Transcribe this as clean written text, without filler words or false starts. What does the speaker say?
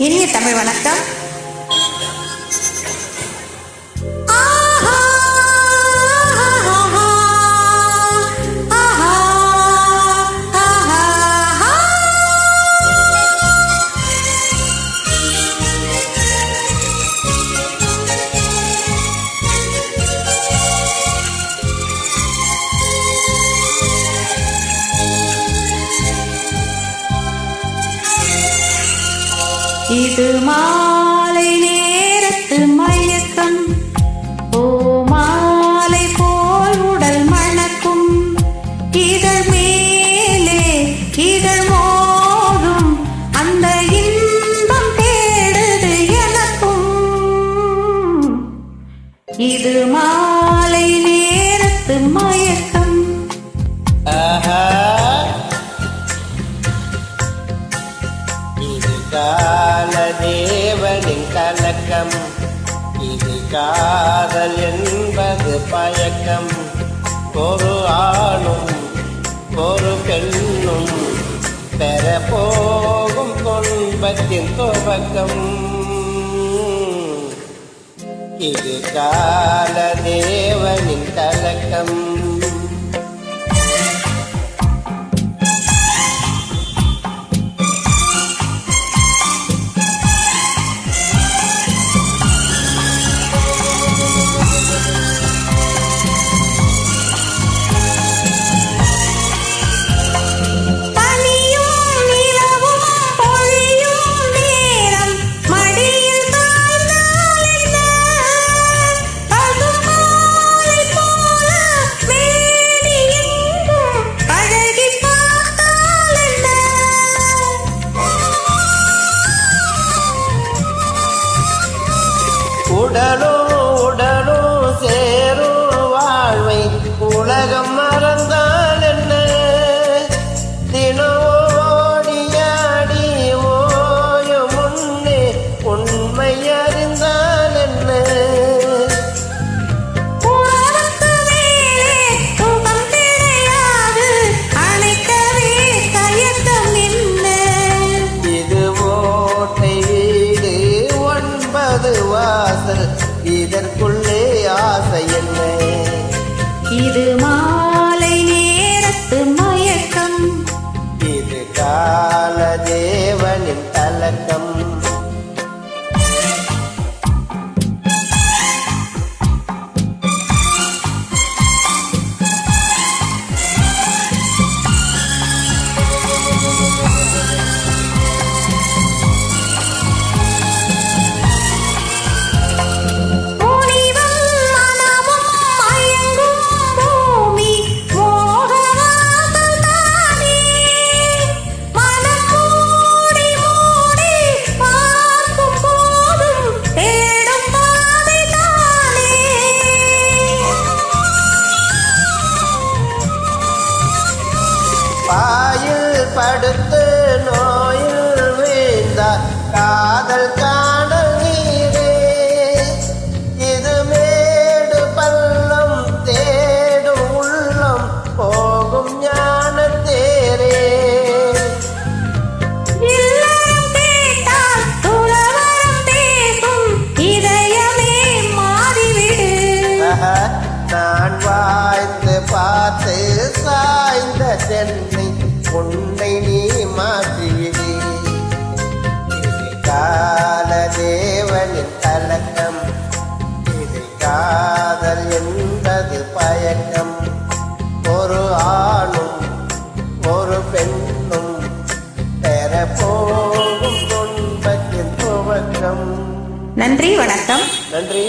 இனிய தமிழ் வணக்கம். இது மாலை நேரத்து மயக்கம், ஓ மாலை போல் உடல் மணக்கும், இதழ் மேலே இதழ் மோதும் அந்த இன்பம் தேடுது எனக்கும். இது மாலை நேரத்து மயக்கம். தேவனின் கலக்கம், இது காதல் என்பது பயக்கம். ஒரு ஆணும் ஒரு பெண்ணும் பெற போகும் துன்பத்தின் துவக்கம். இது கால தேவனின் கலக்கம். உடலோ உடலோ சேரும் வாழ்வை உலகம் மறந்தால் என்ன, தினோடியாடி ஓய முன்னே உண்மை அறிந்தால் என்ன. இது ஓட்டை வீடு 9 வாசல், இதற்குள்ளே ஆசை என்ன. இது மாலை நேரத்து மயக்கம், இது கால தேவனின் கலக்கம். பாயில் படுத்து நோயில் வீழ்ந்தார் காதல் காணல் நீரே, இது மேடு பள்ளம் தேடும் உள்ளம் போகும் ஞான தேரே. நான் வாய்ந்து பார்த்து சாய்ந்த சென்னை உன்னை நீ மாற்றிவிடு. இது கால தேவனின் கலக்கம், இது காதல் என்பது பயக்கம். ஒரு ஆணும் ஒரு பெண்ணும் பெற போகும் துன்பத்தின் துவக்கம். நன்றி, வணக்கம். நன்றி.